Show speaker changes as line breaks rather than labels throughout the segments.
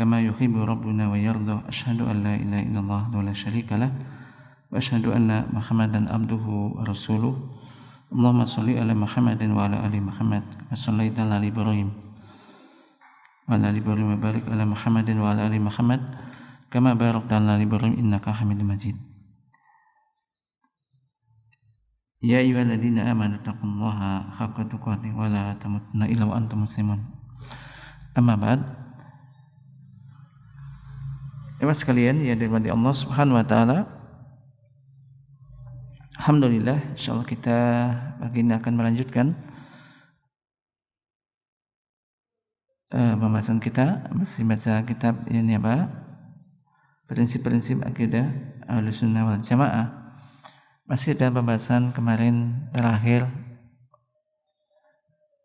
كما يحب ربنا ويرضى أشهد أن لا إله إلا الله ولا شريك له وأشهد أن محمدا عبده ورسوله اللهم صل على محمد وعلى آل محمد كما صليت على إبراهيم وعلى آل إبراهيم وبارك على محمد وعلى آل محمد كما باركت على إبراهيم إنك حميد مجيد يا أيها الذين آمنوا اتقوا الله حق تقاته ولا تموتن إلا وأنتم مسلمون أما بعد. Ibu sekalian yang dirahmati Allah Subhanahu wa taala, alhamdulillah insyaallah kita pagi ini akan melanjutkan pembahasan kita, masih baca kitab ini apa? Prinsip-prinsip akidah Ahlussunnah wal Jamaah. Masih dalam pembahasan kemarin terakhir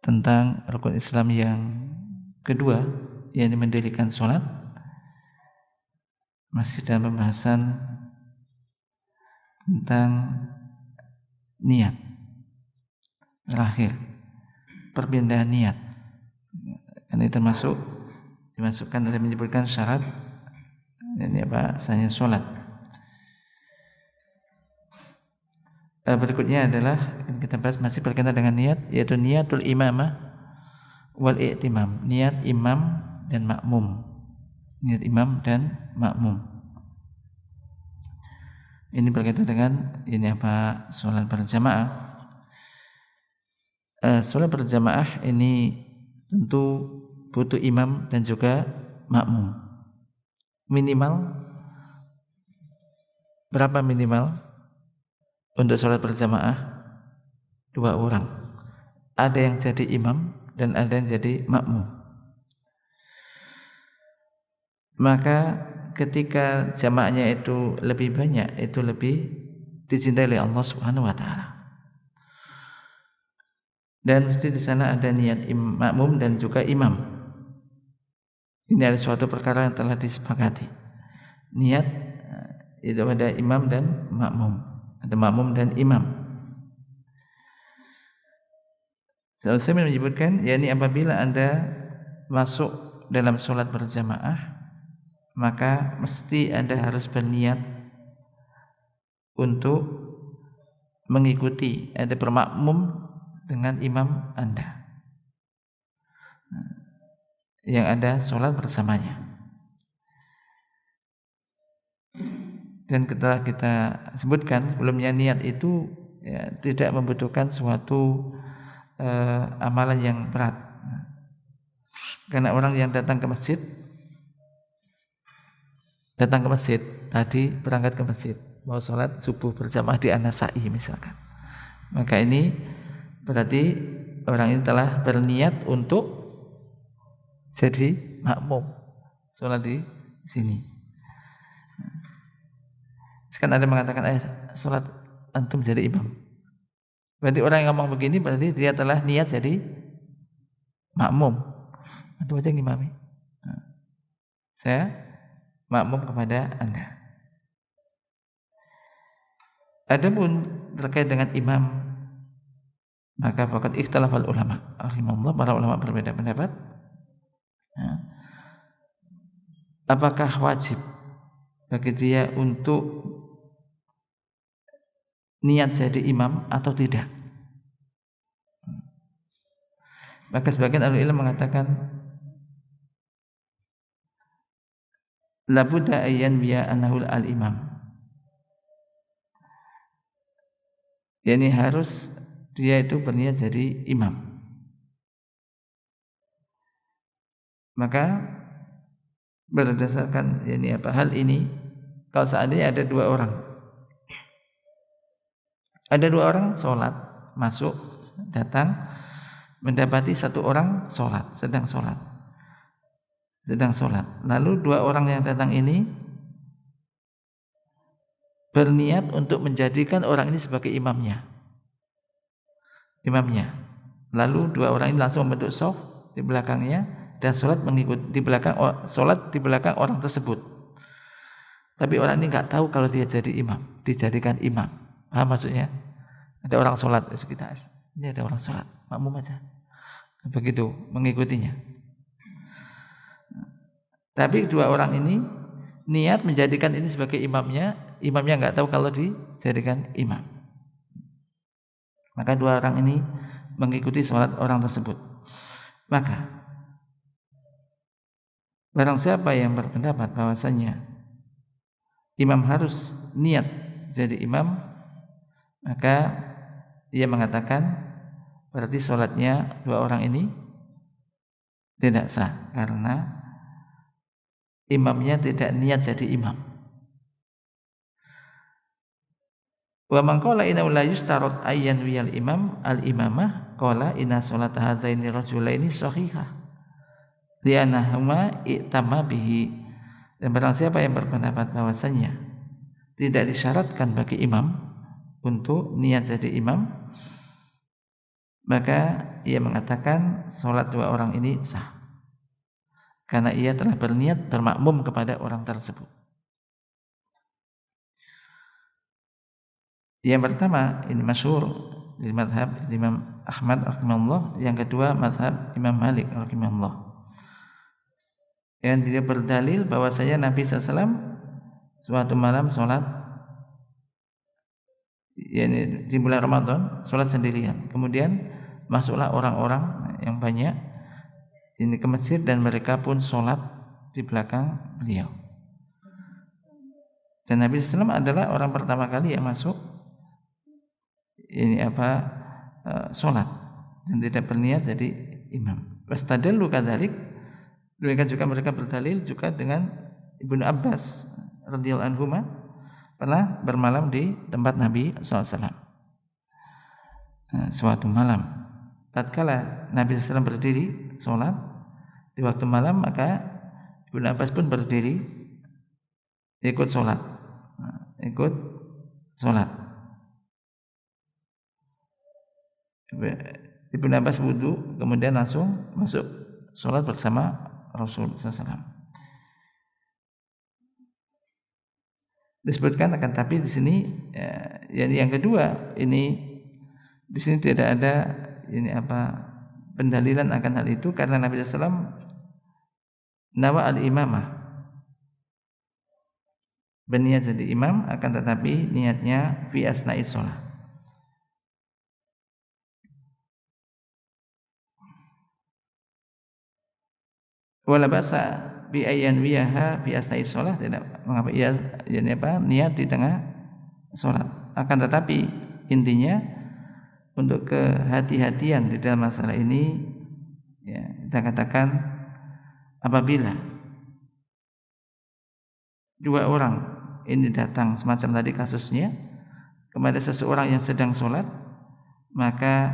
tentang rukun Islam yang kedua, yang mendirikan sholat. Masih dalam pembahasan tentang niat terakhir, perpindahan niat. Ini dimasukkan dalam menyebutkan syarat ini apa? Sanya sholat. Berikutnya adalah kita bahas masih berkaitan dengan niat, yaitu niatul imamah wal i'timam, niat imam dan makmum. Niat imam dan makmum. Ini berkaitan dengan ini apa? Salat berjamaah. Salat berjamaah ini tentu butuh imam dan juga makmum. Minimal berapa minimal untuk salat berjamaah? 2 orang. Ada yang jadi imam dan ada yang jadi makmum. Maka ketika jamaahnya itu lebih banyak, itu lebih dicintai oleh Allah Subhanahu wa taala. Dan mesti di sana ada niat makmum dan juga imam. Ini adalah suatu perkara yang telah disepakati. Niat itu ada imam dan makmum, ada makmum dan imam. Saya menyebutkan, yakni apabila Anda masuk dalam sholat berjamaah, maka mesti Anda harus berniat untuk mengikuti, ada bermakmum dengan imam Anda yang Anda sholat bersamanya. Dan telah kita sebutkan sebelumnya, niat itu ya, tidak membutuhkan suatu amalan yang berat. Karena orang yang datang ke masjid tadi, berangkat ke masjid mau sholat subuh berjamaah di An-Nasa'i misalkan, maka ini berarti orang ini telah berniat untuk jadi makmum sholat di sini. Sekarang ada mengatakan sholat antum jadi imam, berarti orang yang ngomong begini berarti dia telah niat jadi makmum. Antum aja ngimami, saya makmum kepada Anda. Adapun terkait dengan imam, maka faqad ikhtalafal ulama. Rahimahullah, para ulama berbeda pendapat. Apakah wajib bagi dia untuk niat jadi imam atau tidak? Maka sebagian ahli ilmu mengatakan la budda ayyan biya anahul al-imam. Yani harus dia itu berniat jadi imam. Maka berdasarkan yani apa hal ini, kalau seandainya ada 2 orang. Ada 2 orang sholat, masuk, datang, mendapati 1 orang sedang sholat. Lalu 2 orang yang datang ini berniat untuk menjadikan orang ini sebagai imamnya. Lalu 2 orang ini langsung membentuk shaf di belakangnya dan sholat di belakang orang tersebut. Tapi orang ini nggak tahu kalau dia jadi imam, dijadikan imam. Maksudnya ada orang sholat di sekitar. Ini ada orang sholat, makmum aja. Begitu mengikutinya. Tapi dua orang ini niat menjadikan ini sebagai imamnya nggak tahu kalau dijadikan imam. Maka dua orang ini mengikuti sholat orang tersebut. Maka barang siapa yang berpendapat bahwasanya imam harus niat jadi imam, maka ia mengatakan berarti sholatnya dua orang ini tidak sah karena imamnya tidak niat jadi imam. Wa man qala inna la yustarat ayyan wiyal imam al imamah qala inna salat hadzaini rajulaini sahihah li'annahuma i'tamma bihi. Dan barang siapa yang berpendapat bahwasanya tidak disyaratkan bagi imam untuk niat jadi imam, maka ia mengatakan salat dua orang ini sah karena ia telah berniat bermakmum kepada orang tersebut. Yang pertama ini masyhur di mazhab Imam Ahmad rahimahullah, yang kedua mazhab Imam Malik rahimahullah. Yang dia berdalil bahwasanya Nabi SAW suatu malam sholat di bulan Ramadan, sholat sendirian. Kemudian masuklah orang-orang yang banyak ini ke masjid dan mereka pun sholat di belakang beliau. Dan Nabi SAW adalah orang pertama kali yang masuk sholat dan tidak berniat jadi imam. Wastadallu kadzalik, demikian juga mereka berdalil juga dengan Ibnu Abbas radhiyallahu anhu pernah bermalam di tempat Nabi SAW. Suatu malam tatkala Nabi SAW berdiri sholat di waktu malam, maka Ibnu Abbas pun berdiri ikut sholat. Ibnu Abbas wudu kemudian langsung masuk sholat bersama Rasul SAW. Disebutkan akan, tapi di sini yang kedua ini di sini tidak ada pendalilan akan hal itu karena Nabi SAW nawa al-imamah, berniat jadi imam, akan tetapi niatnya fi asna'is shalah. Wala basa bi ayyan wiyaha fi asna'is shalah, tidak mengapa ia niat di tengah salat. Akan tetapi intinya untuk kehati-hatian di dalam masalah ini, ya, kita katakan apabila dua orang ini datang semacam tadi kasusnya kepada seseorang yang sedang sholat, maka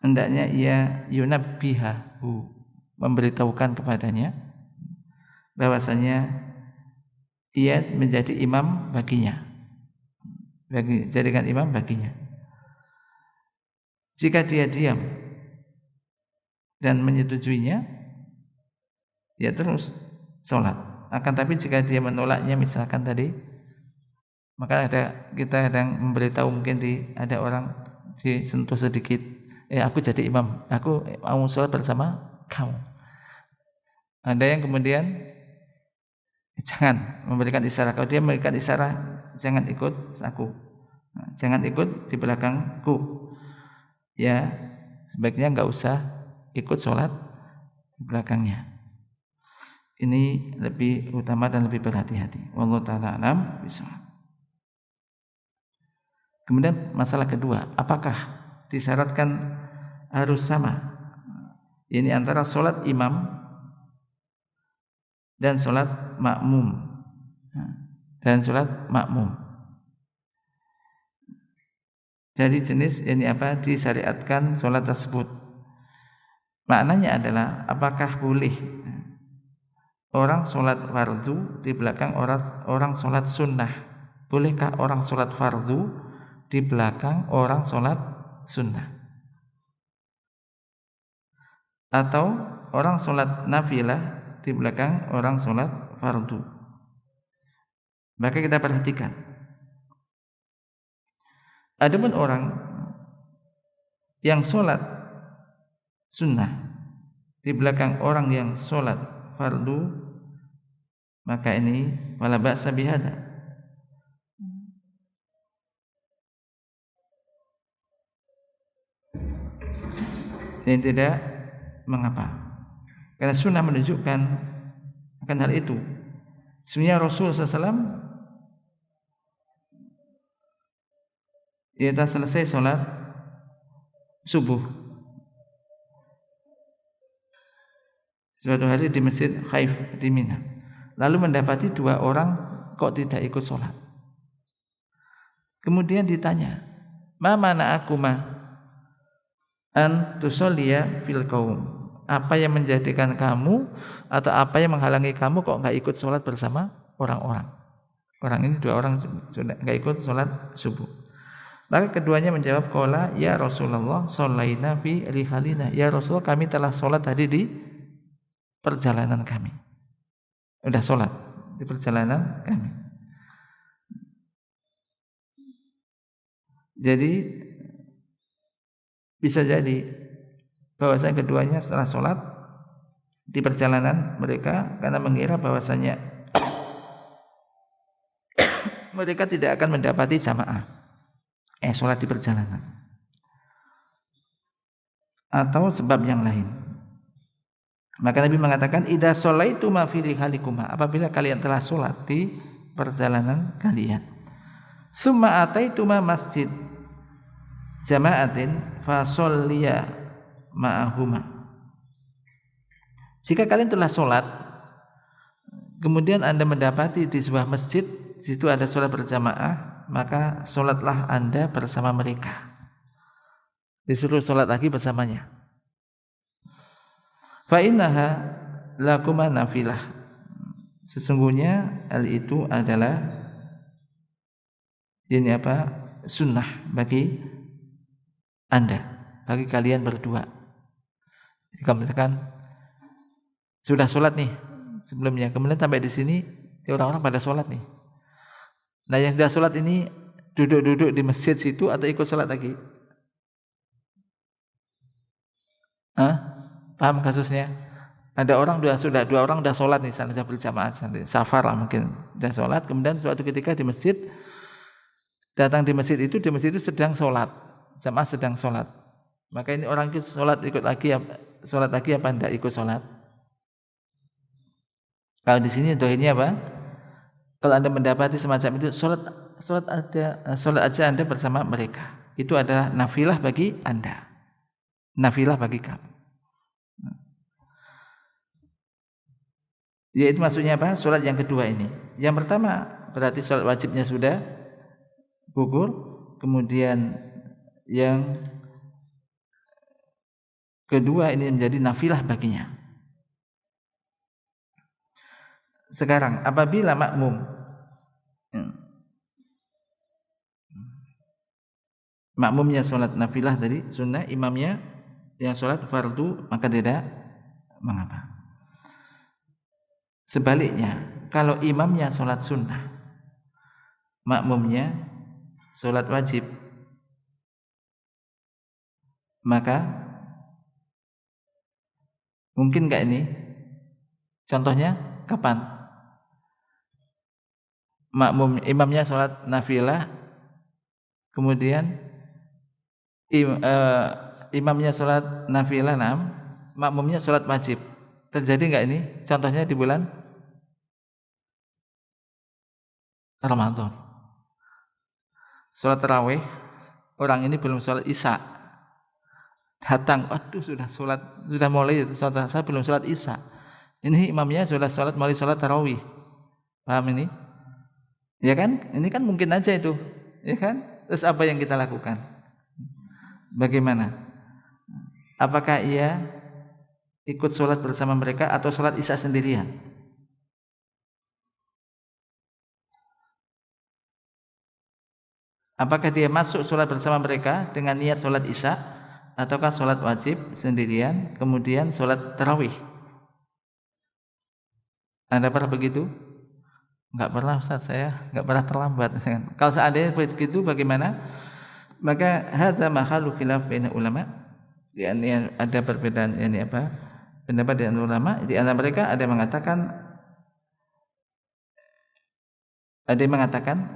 hendaknya ia yunabbihahu, memberitahukan kepadanya bahwasanya ia menjadi imam baginya, jadikan imam baginya. Jika dia diam dan menyetujuinya, ya terus sholat. Akan tapi jika dia menolaknya misalkan tadi, maka kita sedang memberitahu, mungkin ada orang disentuh sedikit, aku jadi imam, aku mau sholat bersama kamu. Ada yang kemudian jangan memberikan isyarat. Kalau dia memberikan isyarat, jangan ikut aku, jangan ikut di belakangku, ya sebaiknya enggak usah ikut sholat di belakangnya. Ini lebih utama dan lebih berhati-hati. Wallahu ta'ala alam bishawab. Kemudian masalah kedua, apakah disyaratkan harus sama ini antara sholat imam dan sholat makmum, Jadi jenis ini disyariatkan sholat tersebut. Maknanya adalah apakah boleh orang sholat fardu di belakang orang sholat sunnah? Bolehkah orang sholat fardu di belakang orang sholat sunnah? Atau orang sholat nafilah di belakang orang sholat fardu? Maka kita perhatikan, adapun orang yang sholat sunnah di belakang orang yang sholat fardu, maka ini wala ba'sa bihada. Ini tidak mengapa, karena sunnah menunjukkan akan hal itu. Sebenarnya Rasul SAW ia selesai sholat subuh suatu hari di Masjid Khaif di Mina, lalu mendapati 2 orang kok tidak ikut sholat. Kemudian ditanya, ma mana'akuma an tusolliya fil qaum, apa yang menjadikan kamu atau apa yang menghalangi kamu kok enggak ikut sholat bersama orang-orang. Orang ini 2 orang sudah enggak ikut sholat subuh. Maka keduanya menjawab, qala ya Rasulullah shallaina fi rihalina, ya Rasulullah kami telah sholat tadi di perjalanan kami. Sudah sholat di perjalanan kami. Jadi bisa jadi bahwasanya keduanya setelah sholat di perjalanan mereka karena mengira bahwasanya mereka tidak akan mendapati jamaah sholat di perjalanan, atau sebab yang lain. Maka Nabi mengatakan idza shalaituma fi rihalikuma, apabila kalian telah sholat di perjalanan kalian, summa ataituma masjid jama'atin fa sholliya ma'ahuma, jika kalian telah sholat kemudian Anda mendapati di sebuah masjid di situ ada sholat berjamaah, maka sholatlah Anda bersama mereka. Disuruh sholat lagi bersamanya. Fa innaha lakuma nafilah, sesungguhnya hal itu adalah ini apa? Sunnah bagi Anda, bagi kalian berdua. Jika misalkan sudah sholat nih sebelumnya, kemudian sampai di sini orang-orang pada sholat nih. Nah yang sudah sholat ini duduk-duduk di masjid situ atau ikut sholat lagi? Paham kasusnya? Ada orang sudah 2 orang sudah sholat nih, salah berjamaah, safar lah mungkin sudah sholat, kemudian suatu ketika di masjid, datang di masjid itu sedang sholat, jamaah sedang sholat. Maka ini orang ikut sholat sholat lagi apa tidak ikut sholat? Kalau di sini dohirnya apa? Kalau Anda mendapati semacam itu, sholat aja Anda bersama mereka. Itu adalah nafilah bagi Anda, nafilah bagi kamu. Yaitu maksudnya apa? Sholat yang kedua ini. Yang pertama berarti sholat wajibnya sudah gugur, kemudian yang kedua ini menjadi nafilah baginya. Sekarang apabila makmumnya sholat nafilah tadi sunnah, imamnya yang sholat fardu, maka tidak mengapa. Sebaliknya, kalau imamnya sholat sunnah, makmumnya sholat wajib, maka mungkin enggak ini? Contohnya kapan? Imamnya sholat nafilah, kemudian imamnya sholat nafilah, makmumnya sholat wajib. Terjadi enggak ini? Contohnya di bulan Ramadan, sholat tarawih, orang ini belum sholat isya, datang, aduh sudah mulai sholat, saya belum sholat isya. Ini imamnya sudah sholat, mulai sholat tarawih, paham ini? Ya kan? Ini kan mungkin aja itu, ya kan? Terus apa yang kita lakukan? Bagaimana? Apakah ia ikut sholat bersama mereka atau sholat isya sendirian? Apakah dia masuk sholat bersama mereka dengan niat sholat isya, ataukah sholat wajib sendirian kemudian sholat tarawih? Anda pernah begitu? Enggak pernah Ustaz, saya enggak pernah terlambat. Kalau seandainya begitu bagaimana? Maka hadza mahallu khilaf baina ulama. Ada perbedaan pendapat di antara ulama, di antara mereka ada yang mengatakan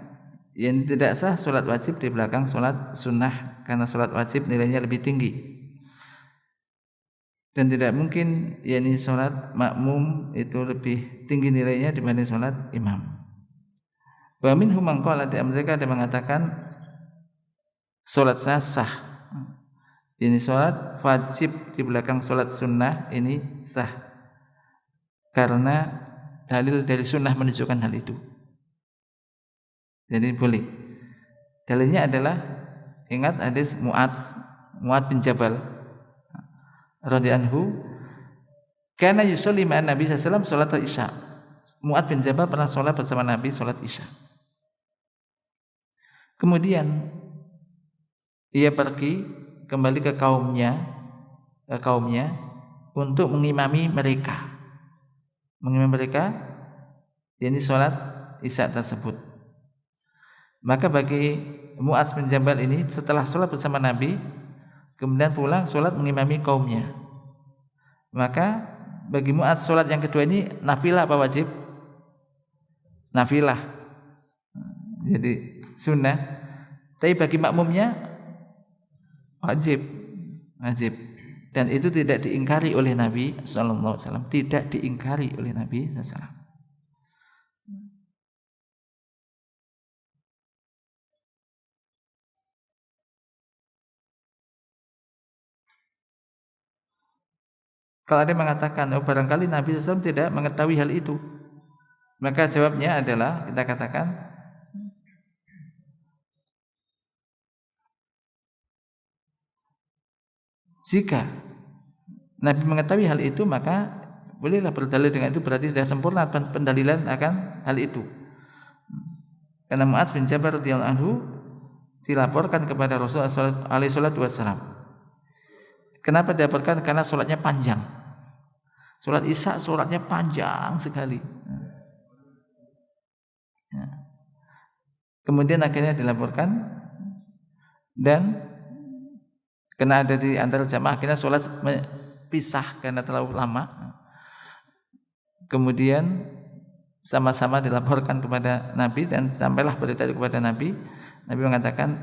yang tidak sah sholat wajib di belakang sholat sunnah karena sholat wajib nilainya lebih tinggi dan tidak mungkin yakni sholat makmum itu lebih tinggi nilainya dibanding sholat imam. Wa minhum man qala, di mereka ada mengatakan sholat sah. Ini sholat wajib di belakang sholat sunnah ini sah karena dalil dari sunnah menunjukkan hal itu. Jadi boleh. Dalilnya adalah ingat hadis Mu'adz bin Jabal radhiyallahu anhu, kana yusolli ma'an Nabi sallallahu alaihi wasallam salat Isya. Mu'adz bin Jabal pernah salat bersama Nabi salat Isya. Kemudian ia pergi kembali ke kaumnya untuk mengimami mereka. Ini salat Isya tersebut. Maka bagi Mu'adz bin Jabal ini setelah sholat bersama Nabi kemudian pulang sholat mengimami kaumnya, maka bagi Mu'adz sholat yang kedua ini nafilah apa wajib? Nafilah, jadi sunnah. Tapi bagi makmumnya wajib, dan itu tidak diingkari oleh Nabi sallallahu alaihi wasallam, tidak diingkari oleh Nabi sallallahu alaihi wasallam. Kalau ada yang mengatakan barangkali Nabi SAW tidak mengetahui hal itu, maka jawabnya adalah kita katakan jika Nabi mengetahui hal itu maka bolehlah berdalil dengan itu, berarti sudah sempurna pendalilan akan hal itu. Karena Mu'adz bin Jabal radhiyallahu anhu dilaporkan kepada Rasulullah alaihi wasallam. Kenapa dilaporkan? Karena sholatnya panjang. Sholat Isya sholatnya panjang sekali. Kemudian akhirnya dilaporkan dan karena ada di antara jamaah akhirnya sholat pisah karena terlalu lama. Kemudian sama-sama dilaporkan kepada Nabi dan sampailah berita kepada Nabi. Nabi mengatakan,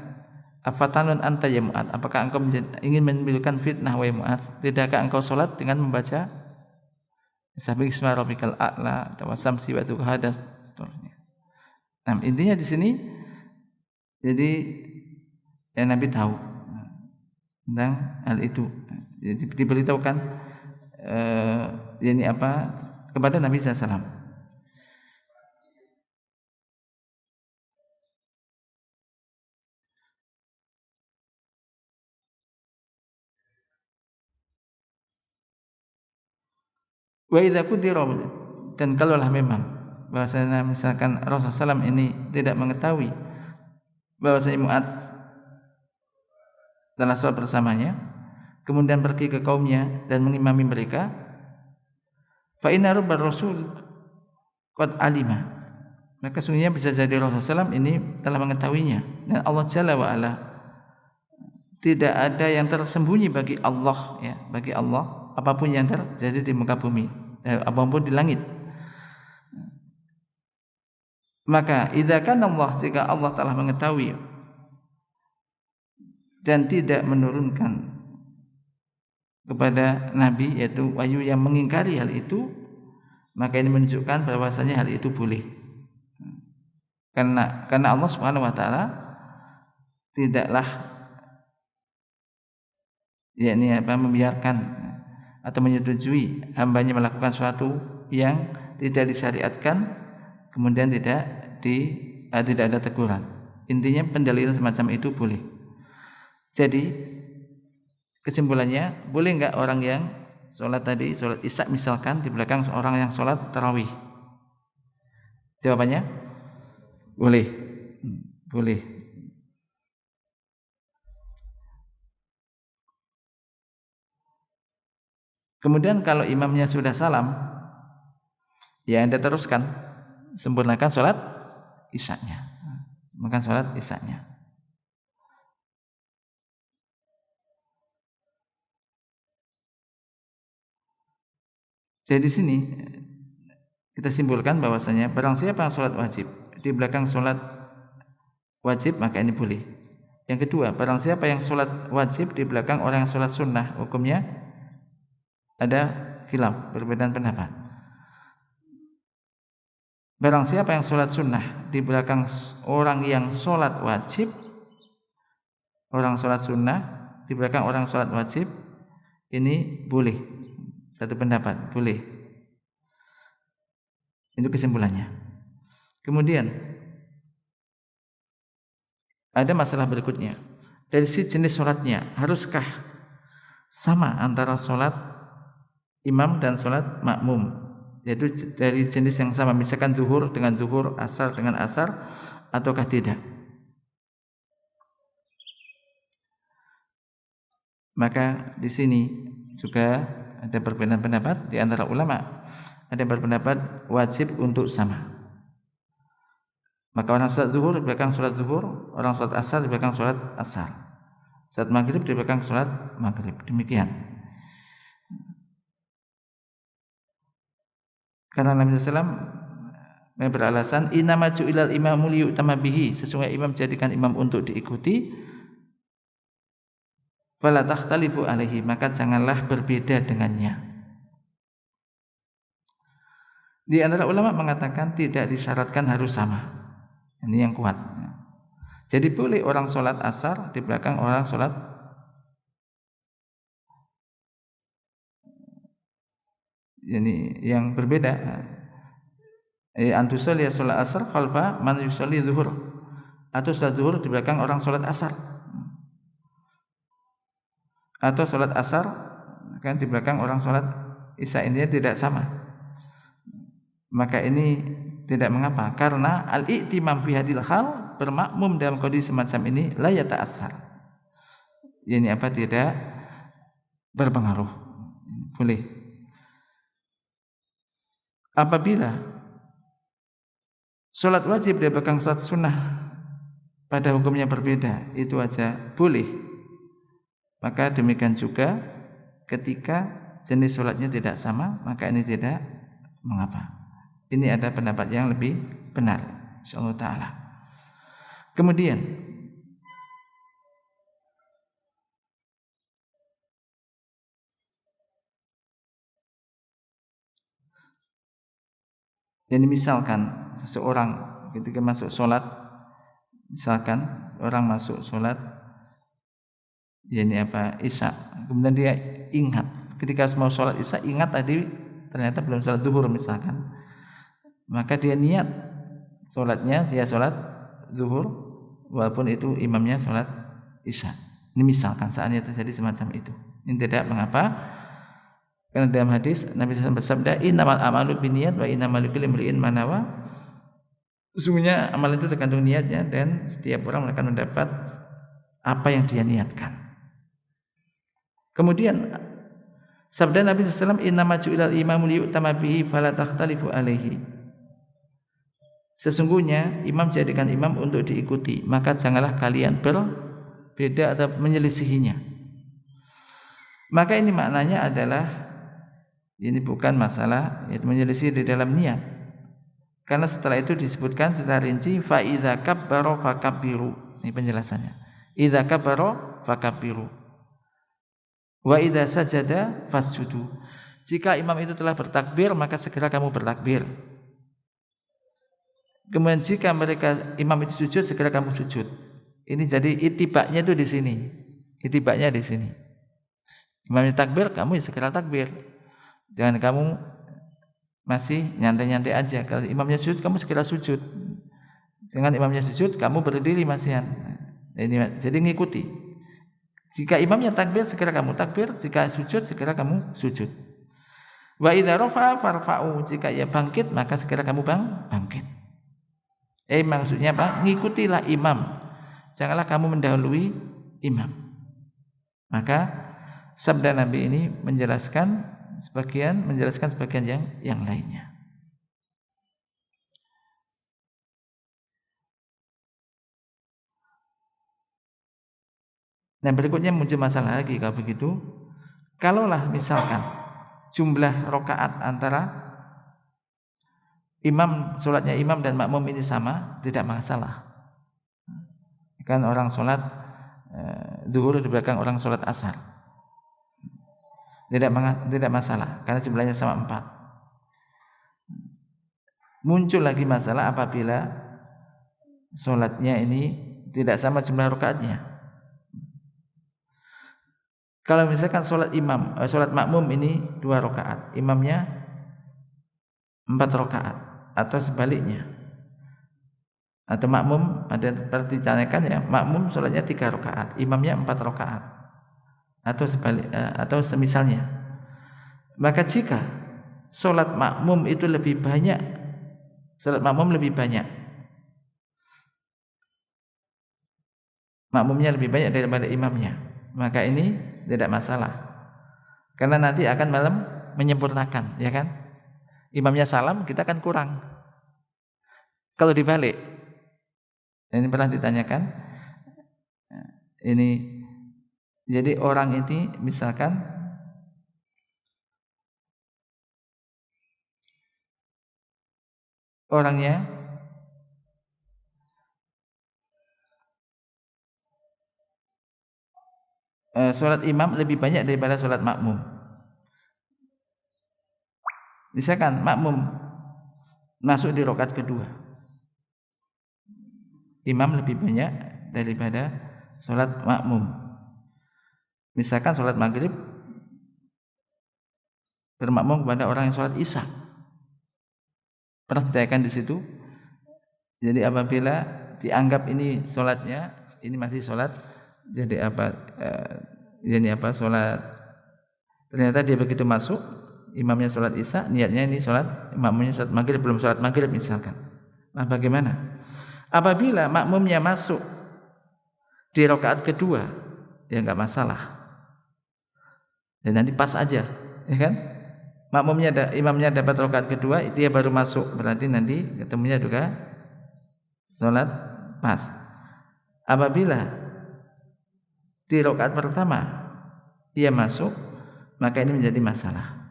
afatanun anta ya Mu'adz, apakah engkau ingin menimbulkan fitnah wahai Mu'adz? Tidakkah engkau sholat dengan membaca Sabbih isma rabbikal a'la wa samsi wa duha dan seterusnya. Nah, intinya di sini jadi yang Nabi tahu tentang hal itu. Jadi diberitahukan ini apa kepada Nabi sallallahu alaihi wasallam. Wa idza qudira, dan kalaulah memang bahwasanya misalkan Rasulullah SAW ini tidak mengetahui bahwasanya Mu'adz telah sholat bersamanya kemudian pergi ke kaumnya dan mengimami mereka, fa inna rubbar rasul qad alima, maka sungguhnya bisa jadi Rasulullah SAW ini telah mengetahuinya, dan Allah Jalla wa ala tidak ada yang tersembunyi bagi Allah, ya, bagi Allah apapun yang terjadi di muka bumi, apapun di langit. Maka idza kana Allah, jika Allah telah mengetahui dan tidak menurunkan kepada Nabi yaitu wahyu yang mengingkari hal itu, maka ini menunjukkan bahwasanya hal itu boleh. Karena Allah Subhanahu wa taala tidaklah yakni membiarkan atau menyetujui hambanya melakukan sesuatu yang tidak disyariatkan kemudian tidak ada teguran. Intinya pendalilan semacam itu boleh. Jadi kesimpulannya, boleh enggak orang yang sholat Isya misalkan di belakang orang yang sholat tarawih? Jawabannya boleh. Boleh. Kemudian kalau imamnya sudah salam, ya Anda teruskan, sempurnakan sholat Isyanya. Sempurnakan sholat Isyanya. Jadi di sini kita simpulkan bahwasanya barang siapa yang sholat wajib di belakang sholat wajib maka ini boleh. Yang kedua, barang siapa yang sholat wajib di belakang orang yang sholat sunnah, hukumnya ada khilaf, perbedaan pendapat. Barang siapa yang sholat sunnah di belakang orang yang sholat wajib, orang sholat sunnah di belakang orang sholat wajib, ini boleh. Satu pendapat, boleh. Itu kesimpulannya. Kemudian ada masalah berikutnya. Dari si jenis sholatnya, haruskah sama antara sholat imam dan sholat makmum? Yaitu dari jenis yang sama, misalkan zuhur dengan zuhur, asar dengan asar, ataukah tidak? Maka di sini juga ada perbedaan pendapat di antara ulama. Ada yang berpendapat wajib untuk sama. Maka orang sholat zuhur di belakang sholat zuhur, orang sholat asar di belakang sholat asar, sholat maghrib di belakang sholat maghrib. Demikian. Karena Nabi SAW beralasan innama ju'ilal imamu liyu'tama bihi, sesungguhnya imam jadikan imam untuk diikuti, fala takhtalifu alaihi, maka janganlah berbeda dengannya. Di antara ulama mengatakan tidak disyaratkan harus sama. Ini yang kuat. Jadi boleh orang sholat asar di belakang orang sholat ini yang berbeda. Antusalli sholat asar khalfa man yusalli zuhur, atau sholat zuhur di belakang orang sholat asar, atau sholat asar kan di belakang orang sholat isya, ini tidak sama. Maka ini tidak mengapa, karena al-i'timam fi hadil hal, bermakmum dalam kondisi semacam ini la yata'assar. Ini apa, tidak berpengaruh. Boleh. Apabila sholat wajib di belakang sholat sunnah pada hukumnya berbeda, itu aja boleh. Maka demikian juga ketika jenis sholatnya tidak sama, maka ini tidak mengapa. Ini ada pendapat yang lebih benar, insyaallah ta'ala. Kemudian jadi misalkan seseorang ketika masuk sholat, misalkan orang masuk sholat isya, kemudian dia ingat ketika mau sholat isya, ingat tadi ternyata belum sholat zuhur misalkan, maka dia niat sholatnya dia sholat zuhur walaupun itu imamnya sholat isya. Ini misalkan saatnya terjadi semacam itu, ini tidak mengapa. Karena dalam hadis Nabi SAW bersabda, innamal a'malu binniyat wa innamal likulli imri'in ma nawa. Sesungguhnya amal itu tergantung niatnya, dan setiap orang akan mendapat apa yang dia niatkan. Kemudian sabda Nabi SAW, innama ju'ilal imamu liyu'tama bihi fala takhtalifu alaihi. Sesungguhnya imam jadikan imam untuk diikuti, maka janganlah kalian berbeda atau menyelisihinya. Maka ini maknanya adalah ini bukan masalah menyelisih di dalam niat, karena setelah itu disebutkan secara rinci fa idza kabbara fakabbiru. Ini penjelasannya. Idza kabbara fakabbiru wa idza sajada fasjudu. Jika imam itu telah bertakbir, maka segera kamu bertakbir. Kemudian jika imam itu sujud, segera kamu sujud. Ini jadi itibaknya itu di sini. Itibaknya di sini. Imamnya takbir, kamu segera takbir. Jangan kamu masih nyantai-nyantai aja. Kalau imamnya sujud, kamu segera sujud. Jangan imamnya sujud, kamu berdiri masihan. Ini jadi ngikuti. Jika imamnya takbir, segera kamu takbir. Jika sujud, segera kamu sujud. Wa idza rafa'a farfa'u. Jika ia bangkit, maka segera kamu bangkit. Maksudnya apa? Ngikutilah imam. Janganlah kamu mendahului imam. Maka sabda Nabi ini menjelaskan sebagian yang lainnya. Nah, berikutnya muncul masalah lagi kalau begitu. Kalaulah misalkan jumlah rakaat antara sholatnya imam dan makmum ini sama, tidak masalah. Kan orang sholat zuhur di belakang orang sholat asar, tidak masalah karena jumlahnya sama 4. Muncul lagi masalah apabila sholatnya ini tidak sama jumlah rakaatnya. Kalau misalkan sholat makmum ini 2 rakaat, imamnya 4 rakaat, atau sebaliknya, atau makmum ada perticanekan ya, makmum sholatnya 3 rakaat, imamnya 4 rakaat, atau atau semisalnya. Maka jika sholat makmum itu lebih banyak, makmumnya lebih banyak daripada imamnya, maka ini tidak masalah, karena nanti akan menyempurnakan, ya kan? Imamnya salam, kita kan kurang. Kalau dibalik, ini pernah ditanyakan, ini jadi orang ini misalkan orangnya sholat imam lebih banyak daripada sholat makmum. Misalkan makmum masuk di rakaat kedua, imam lebih banyak daripada sholat makmum. Misalkan sholat maghrib bermakmum kepada orang yang sholat isya, pernah ditanyakan di situ. Jadi apabila dianggap ini sholatnya ini masih sholat, jadi sholat, ternyata dia begitu masuk, imamnya sholat isya, niatnya ini sholat, makmumnya sholat maghrib, belum sholat maghrib misalkan. Nah bagaimana? Apabila makmumnya masuk di rakaat kedua, ya enggak masalah, dan nanti pas aja, ya kan? Imamnya dapat rakaat kedua, dia baru masuk, berarti nanti ketemunya juga sholat pas. Apabila di rakaat pertama ia masuk, maka ini menjadi masalah.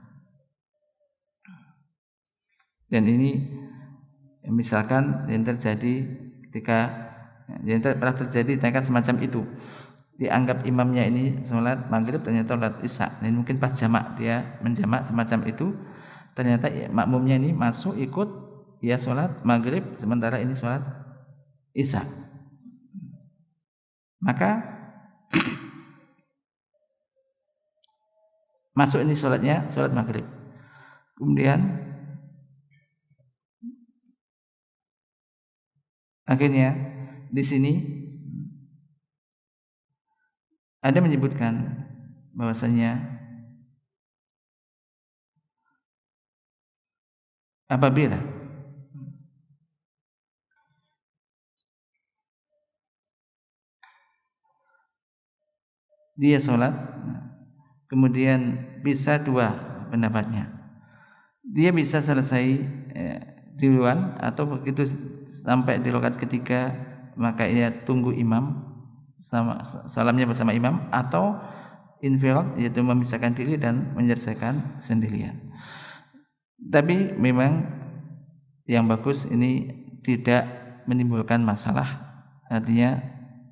Dan ini misalkan yang terjadi pernah terjadi tengah semacam itu, dianggap imamnya ini sholat maghrib, ternyata sholat isya. Dan mungkin pas jamak, dia menjamak semacam itu, ternyata makmumnya ini masuk ikut, ia sholat maghrib, sementara ini sholat isya. Maka masuk ini sholatnya sholat maghrib, kemudian akhirnya di sini ada menyebutkan bahwasanya apabila dia sholat, kemudian bisa 2 pendapatnya. Dia bisa selesai duluan, atau begitu sampai di rakaat ketiga maka ia tunggu imam sama salamnya bersama imam, atau infirad, yaitu memisahkan diri dan menyelesaikan sendirian. Tapi memang yang bagus ini tidak menimbulkan masalah, artinya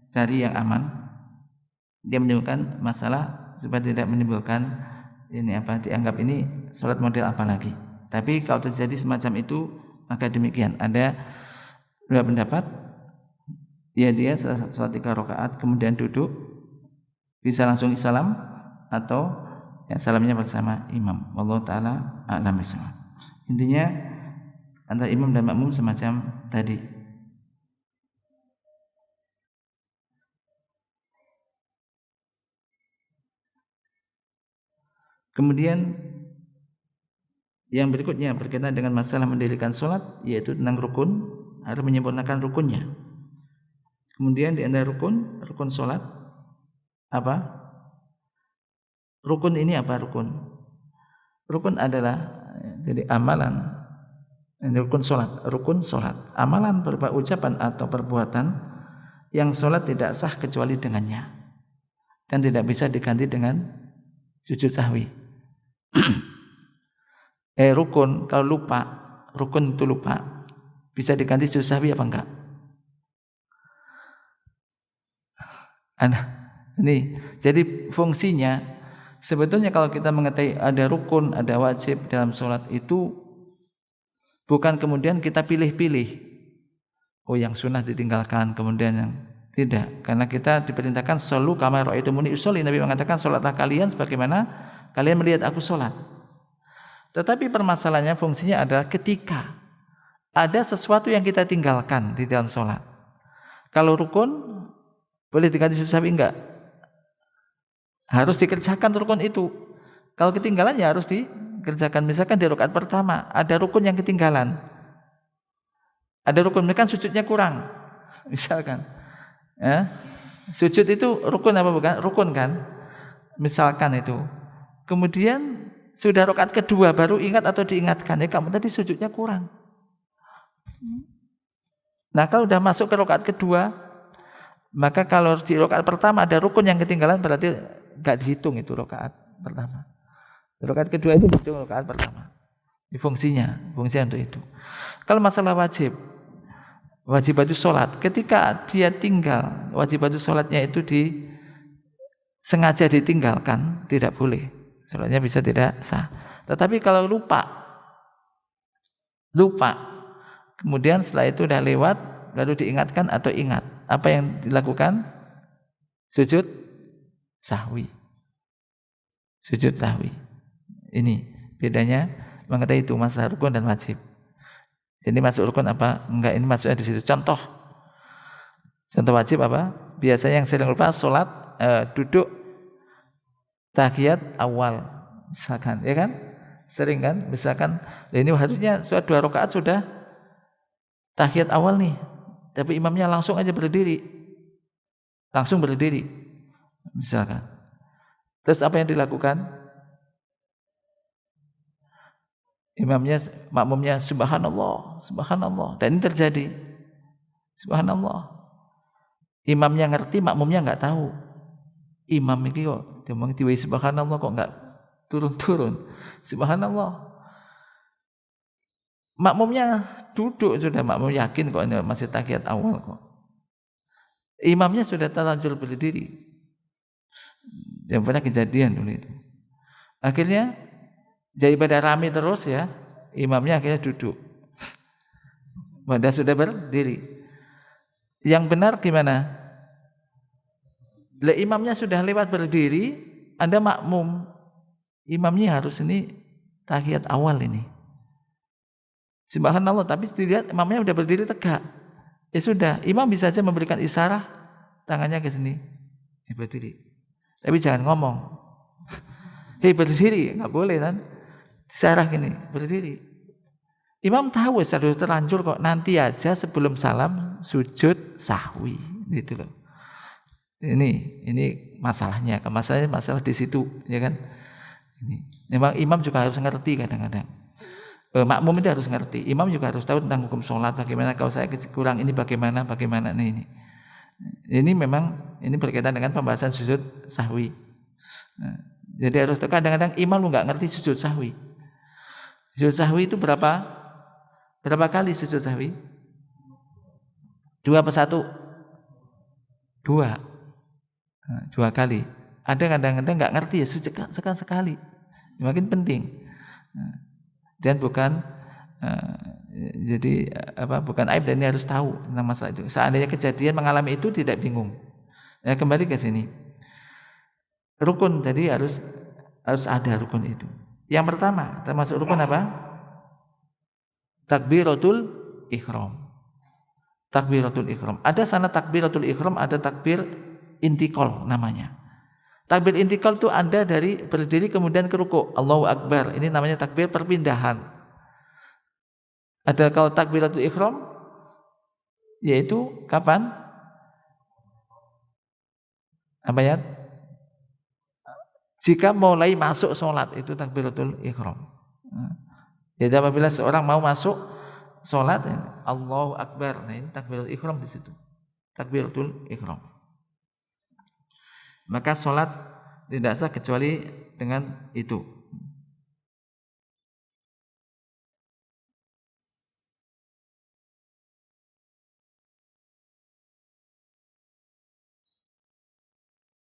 cari yang aman. Dia menimbulkan masalah supaya tidak menimbulkan dianggap ini sholat model apa lagi. Tapi kalau terjadi semacam itu, maka demikian, ada 2 pendapat. Ya, dia sholat 3 rakaat kemudian duduk, bisa langsung salam, atau ya salamnya bersama imam. Wallahu taala a'lam bishawab. Intinya antara imam dan makmum semacam tadi. Kemudian yang berikutnya berkaitan dengan masalah mendirikan sholat, yaitu tentang rukun, harus menyempurnakan rukunnya. Kemudian di antara rukun sholat apa? Rukun ini apa rukun? Rukun adalah jadi amalan. Ini rukun sholat, amalan berupa ucapan atau perbuatan yang sholat tidak sah kecuali dengannya, dan tidak bisa diganti dengan sujud sahwi. Rukun kalau lupa, rukun itu lupa, bisa diganti sujud sahwi apa enggak? Ini jadi fungsinya sebetulnya kalau kita mengetahui ada rukun, ada wajib dalam sholat itu bukan kemudian kita pilih-pilih. Oh yang sunnah ditinggalkan, kemudian yang tidak. Karena kita diperintahkan sholu kama ra'aitumuni usolli. Nabi mengatakan sholatlah kalian sebagaimana kalian melihat aku sholat. Tetapi permasalahannya fungsinya adalah ketika ada sesuatu yang kita tinggalkan di dalam sholat. Kalau rukun boleh diganti sujud sahwi enggak? Harus dikerjakan rukun itu. Kalau ketinggalan ya harus dikerjakan. Misalkan di rakaat pertama ada rukun yang ketinggalan. Ada rukun, misalkan sujudnya kurang. Misalkan. Sujud itu rukun apa bukan? Rukun kan? Misalkan itu. Kemudian sudah rakaat kedua baru ingat atau diingatkan. Kamu tadi sujudnya kurang. Nah kalau udah masuk ke rakaat kedua, maka kalau di rakaat pertama ada rukun yang ketinggalan berarti gak dihitung itu rakaat pertama. Rakaat kedua itu dihitung rakaat pertama. Ini fungsinya untuk itu. Kalau masalah wajib baju sholat, ketika dia tinggal wajib baju sholatnya itu sengaja ditinggalkan, tidak boleh. Sholatnya bisa tidak sah. Tetapi kalau lupa, kemudian setelah itu udah lewat, lalu diingatkan atau ingat, apa yang dilakukan? Sujud sahwi. Ini bedanya mengetahui itu masalah rukun dan wajib. Jadi masuk rukun apa? Enggak, ini masuknya di situ. Contoh wajib apa? Biasanya yang sering lupa sholat duduk tahiyat awal, misalkan, ya kan? Sering kan? Misalkan, ini harusnya sudah 2 rakaat sudah tahiyat awal nih, tapi imamnya langsung aja berdiri, misalkan. Terus apa yang dilakukan? Makmumnya subhanallah. Dan ini terjadi. Subhanallah. Imamnya ngerti, makmumnya enggak tahu. Imam ini kok ngomong diwai subhanallah kok enggak turun. Subhanallah. Makmumnya duduk sudah, makmum yakin kok ini masih tahiyat awal kok. Imamnya sudah terlanjur berdiri. Yang pernah kejadian dulu itu. Akhirnya jadi pada rame terus ya, imamnya akhirnya duduk. Padahal sudah berdiri. Yang benar gimana? Imamnya sudah lewat berdiri, Anda makmum. Imamnya harus ini tahiyat awal ini. Subhanallah, tapi dilihat imamnya sudah berdiri tegak. Ya sudah, imam bisa saja memberikan isyarat tangannya ke sini. Berdiri. Tapi jangan ngomong. Berdiri, enggak boleh kan? Isyarat gini, berdiri. Imam tahu sudah terlanjur kok, nanti aja sebelum salam sujud sahwi, gitu loh. Ini masalahnya, masalah di situ, ya kan? Memang imam juga harus ngerti kadang-kadang. Makmum itu harus ngerti. Imam juga harus tahu tentang hukum sholat. Bagaimana kalau saya kurang ini, bagaimana nih ini. Ini memang ini berkaitan dengan pembahasan sujud sahwi. Nah, jadi harus kadang-kadang imam lu nggak ngerti sujud sahwi. Sujud sahwi itu berapa kali sujud sahwi? 2 apa 1? 2. Nah, 2 kali. Ada kadang-kadang nggak ngerti ya sujud sekali. Makin penting. Nah, dan bukan bukan aib, dan ini harus tahu tentang masalah itu. Seandainya kejadian mengalami itu tidak bingung. Ya, kembali ke sini. Rukun tadi harus ada rukun itu. Yang pertama, termasuk rukun apa? Takbiratul ihram. Ada sana takbiratul ihram, ada takbir intikal namanya. Takbir intikal itu ada dari berdiri kemudian ke ruku. Allahu Akbar. Ini namanya takbir perpindahan. Ada kalau takbiratul ihram yaitu kapan? Apa ya? Jika mulai masuk sholat itu takbiratul ihram. Jadi apabila seorang mau masuk sholat, Allahu Akbar. Nah ini takbiratul ihram di situ. Takbiratul ihram. Maka sholat tidak sah kecuali dengan itu.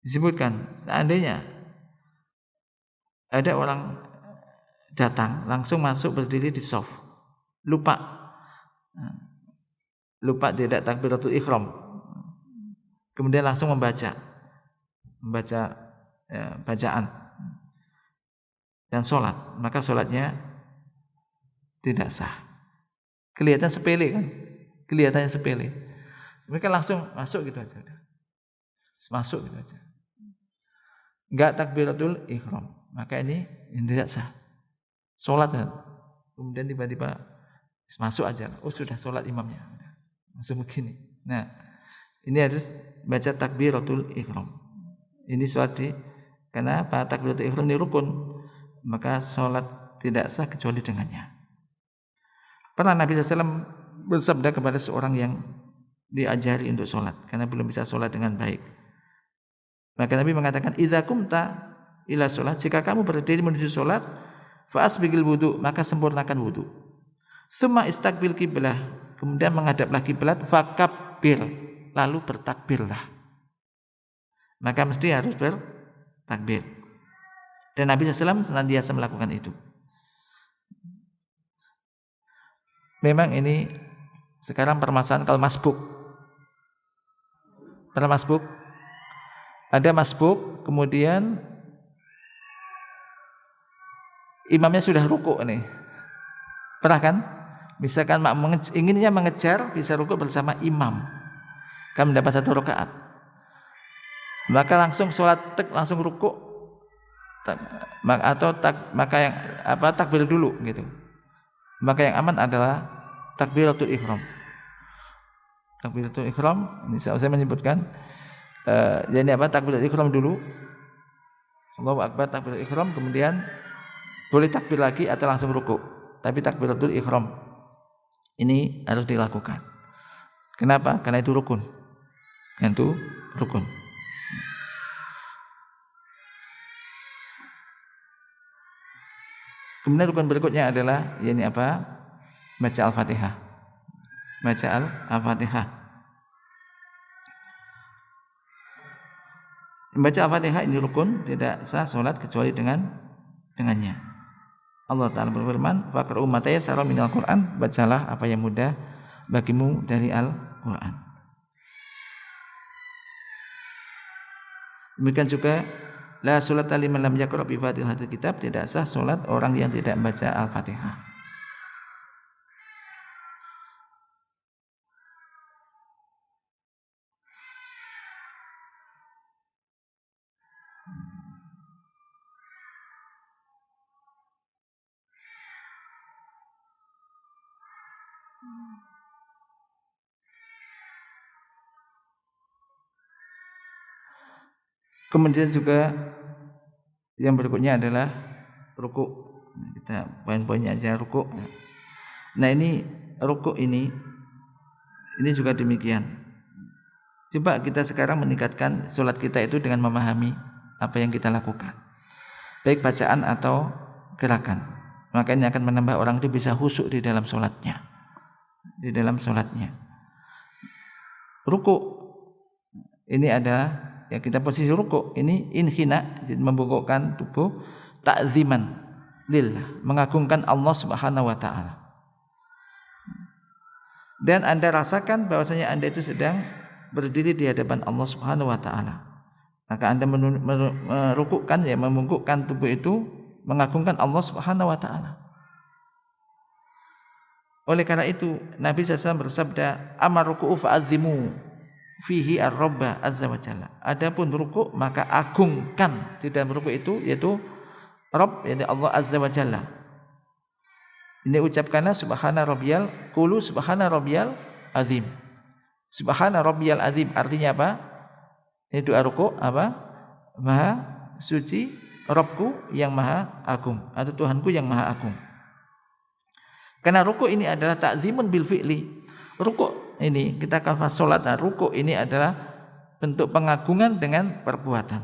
Disebutkan seandainya ada orang datang langsung masuk berdiri di shaf, lupa tidak takbiratul ihram, kemudian langsung membaca bacaan dan sholat, maka sholatnya tidak sah. Kelihatan sepele kan? Kelihatannya sepele. Mereka langsung masuk gitu aja. Masuk gitu aja. Enggak takbiratul ihram. Maka ini tidak sah. Sholat kan? Kemudian tiba-tiba masuk aja. Oh sudah sholat imamnya. Masuk begini. Nah, ini harus baca takbiratul ihram. Ini sholat karena apa? Takbiratul ihram ini rukun. Maka sholat tidak sah kecuali dengannya. Pernah Nabi SAW bersabda kepada seorang yang diajari untuk sholat karena belum bisa sholat dengan baik. Maka Nabi mengatakan, idza kumta ila sholat, jika kamu berdiri menuju sholat, fa'asbigil wudu, maka sempurnakan wudu. Summa istaqbil qiblah, kemudian menghadaplah kiblat, fakabbir, lalu bertakbirlah. Maka mesti harus bertakbir. Dan Nabi SAW senantiasa melakukan itu. Memang ini sekarang permasalahan kalau masbuk. Pernah masbuk? Ada masbuk, kemudian imamnya sudah rukuk nih. Pernah kan? Misalkan inginnya mengejar, bisa rukuk bersama imam. Kan mendapat 1 rakaat. Maka langsung sholat langsung rukuk. Maka yang takbir dulu gitu. Maka yang aman adalah takbiratul ihram. Takbiratul ihram, ini saya menyebutkan jadi takbiratul ihram dulu. Allahu akbar, takbiratul ihram, kemudian boleh takbir lagi atau langsung rukuk. Tapi takbiratul ihram ini harus dilakukan. Kenapa? Karena itu rukun. Itu rukun. Kemudian rukun berikutnya adalah baca Al-Fatihah. Baca Al-Fatihah. Membaca Al-Fatihah ini rukun, tidak sah salat kecuali dengannya. Allah Ta'ala berfirman, faqra'u ma tayassara minal Qur'an, bacalah apa yang mudah bagimu dari Al-Qur'an. Demikian juga la sholata liman lam yaqra' bi Fatihatil kitab, tidak sah salat orang yang tidak membaca Al-Fatihah. Kemudian juga yang berikutnya adalah rukuk. Kita poin-poinnya aja rukuk. Nah ini rukuk ini juga demikian. Coba kita sekarang meningkatkan sholat kita itu dengan memahami apa yang kita lakukan, baik bacaan atau gerakan. Maka ini akan menambah orang itu bisa khusyuk di dalam sholatnya. Rukuk ini adalah kita posisi rukuk ini inhina, membungkukkan tubuh, ta'ziman lillah, mengagungkan Allah Subhanahu wa taala. Dan Anda rasakan bahwasanya Anda itu sedang berdiri di hadapan Allah Subhanahu wa taala. Maka Anda merukukkan, membungkukkan tubuh itu, mengagungkan Allah Subhanahu wa taala. Oleh karena itu Nabi SAW bersabda, amar ruku'u fa'azimu fihi ar-Rabba azza wa jalla. Adapun rukuk maka agungkan di dalam rukuk itu, yaitu Rabb, yaitu Allah azza wa jalla. Ini ucapkanlah subhana rabbiyal, qulu subhana rabbiyal azim. Subhana rabbiyal azim artinya apa? Ini doa rukuk apa? Maha suci Rabbku yang maha agung, atau Tuhanku yang maha agung. Karena rukuk ini adalah ta'zimun bil fi'li. Rukuk ini kita kafah salat, rukuk ini adalah bentuk pengagungan dengan perbuatan.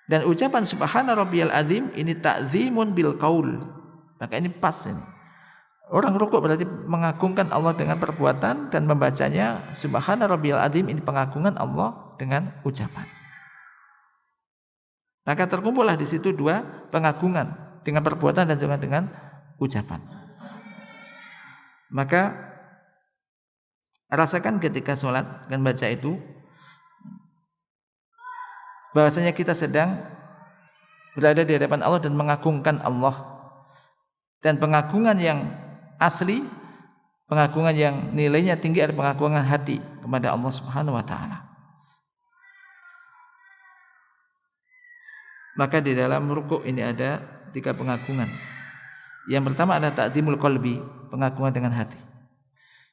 Dan ucapan subhana rabbiyal azim ini ta'zimun bil qaul. Maka ini pas ini. Orang rukuk berarti mengagungkan Allah dengan perbuatan, dan membacanya subhana rabbiyal azim ini pengagungan Allah dengan ucapan. Maka terkumpullah di situ dua pengagungan dengan perbuatan dan juga dengan ucapan. Maka rasakan ketika sholat dan baca itu bahwasanya kita sedang berada di hadapan Allah dan mengagungkan Allah. Dan pengagungan yang asli, pengagungan yang nilainya tinggi adalah pengagungan hati kepada Allah Subhanahu wa taala. Maka di dalam rukuk ini ada 3 pengagungan. Yang pertama adalah ta'zimul qalbi, pengagungan dengan hati.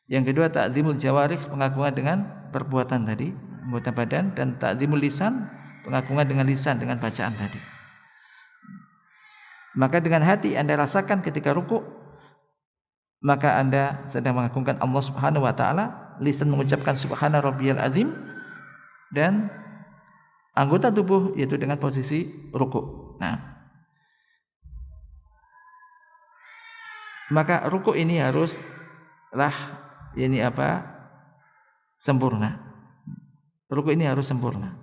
Yang kedua ta'zimul jawarih, pengagungan dengan perbuatan tadi, anggota badan, dan ta'zimul lisan, pengagungan dengan lisan, dengan bacaan tadi. Maka dengan hati Anda rasakan ketika rukuk, maka Anda sedang mengagungkan Allah Subhanahu wa taala, lisan mengucapkan subhana rabbiyal azim, dan anggota tubuh yaitu dengan posisi rukuk. Nah, maka rukuk ini haruslah sempurna. Rukuk ini harus sempurna.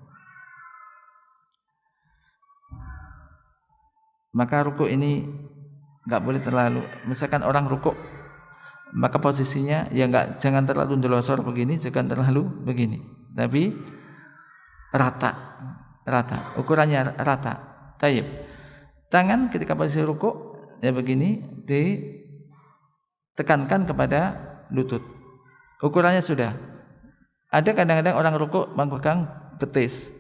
Maka rukuk ini enggak boleh terlalu, misalkan orang rukuk maka posisinya jangan terlalu ndelosor begini, jangan terlalu begini, tapi rata, ukurannya rata. Taib. Tangan ketika posisi rukuk ya begini, ditekankan kepada lutut. Ukurannya sudah. Ada kadang-kadang orang rukuk memegang betis.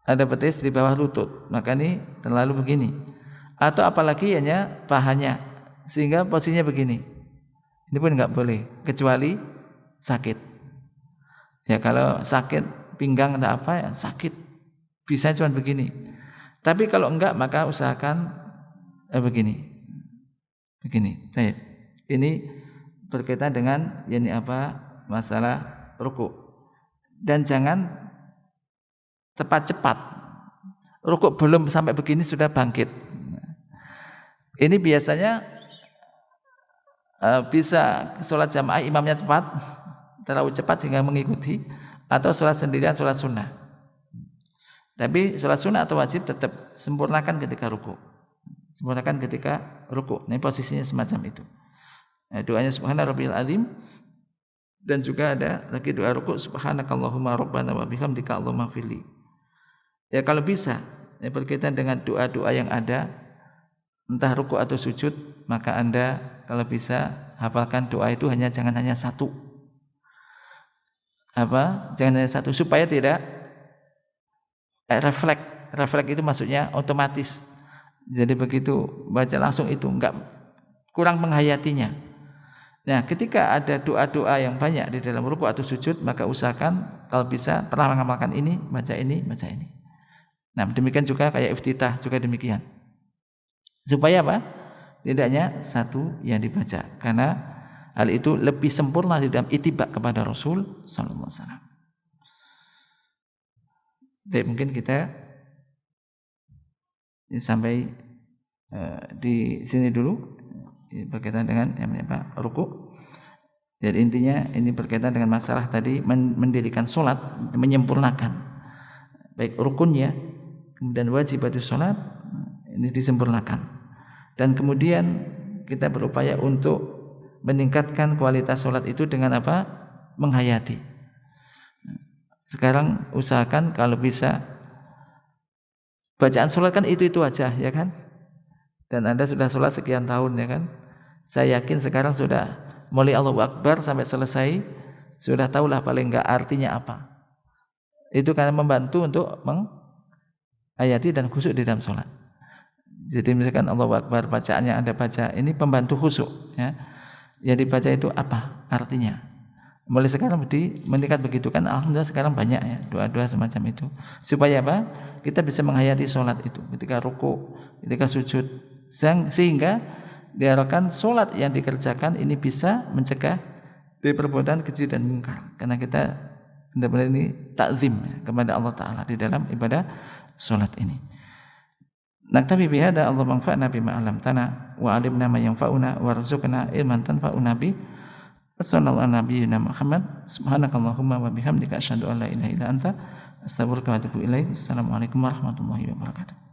Ada betis di bawah lutut, maka ini terlalu begini. Atau apalagi hanya pahanya, sehingga posisinya begini. Ini pun enggak boleh, kecuali sakit. Ya kalau sakit pinggang atau apa ya sakit, bisa cuma begini. Tapi kalau enggak maka usahakan begini. Baik. Ini berkaitan dengan masalah rukuk. Dan jangan cepat. Rukuk belum sampai begini sudah bangkit. Ini biasanya bisa sholat jamaah imamnya terlalu cepat sehingga mengikuti, atau sholat sendirian, sholat sunnah. Tapi sholat sunnah atau wajib tetap sempurnakan ketika rukuk. Ini posisinya semacam itu. Doanya subhana rabbiyal azim, dan juga ada lagi doa rukuk subhanakallahumma rabbana wa bihamdika allahumma fili. Ya kalau bisa berkaitan dengan doa-doa yang ada entah rukuk atau sujud, maka Anda kalau bisa hafalkan doa itu jangan hanya satu. Jangan hanya satu supaya tidak refleks itu maksudnya otomatis. Jadi begitu baca langsung itu enggak, kurang menghayatinya. Nah, ketika ada doa-doa yang banyak di dalam rukuk atau sujud, maka usahakan kalau bisa pernah mengamalkan ini, baca ini. Nah, demikian juga kayak iftitah juga demikian. Supaya tidak hanya satu yang dibaca, karena hal itu lebih sempurna di dalam ittiba kepada Rasul sallallahu alaihi wasallam. Jadi mungkin kita sampai di sini dulu berkaitan dengan rukuk. Jadi intinya ini berkaitan dengan masalah tadi mendirikan sholat, menyempurnakan baik rukunnya kemudian wajibatus sholat ini disempurnakan, dan kemudian kita berupaya untuk meningkatkan kualitas sholat itu dengan menghayati. Sekarang usahakan kalau bisa bacaan sholat kan itu aja, ya kan? Dan Anda sudah sholat sekian tahun, ya kan? Saya yakin sekarang sudah mulai Allahu Akbar sampai selesai sudah tahulah paling enggak artinya apa. Itu karena membantu untuk menghayati dan khusyuk di dalam sholat. Jadi misalkan Allahu Akbar bacaannya Anda baca, ini pembantu khusyuk, ya. Yang dibaca itu apa artinya? Mulai sekarang meningkat begitu kan, alhamdulillah sekarang banyak ya doa-doa semacam itu. Supaya kita bisa menghayati sholat itu ketika ruku, ketika sujud, sehingga diharapkan sholat yang dikerjakan ini bisa mencegah dari perbuatan keji dan mungkar, karena kita benar-benar ini takzim kepada Allah Ta'ala di dalam ibadah sholat ini. Naktabi bihada, Allah manfa'na bima 'allamtana wa 'allimna ma yanfa'una warzuqna ilman tanfa'una bi Wassallallahu ala nabiyyina Muhammad. Subhanakallahumma wa bihamdika asyhadu an la ilaha illa anta astaghfiruka wa atubu ilaik. Assalamualaikum warahmatullahi wabarakatuh.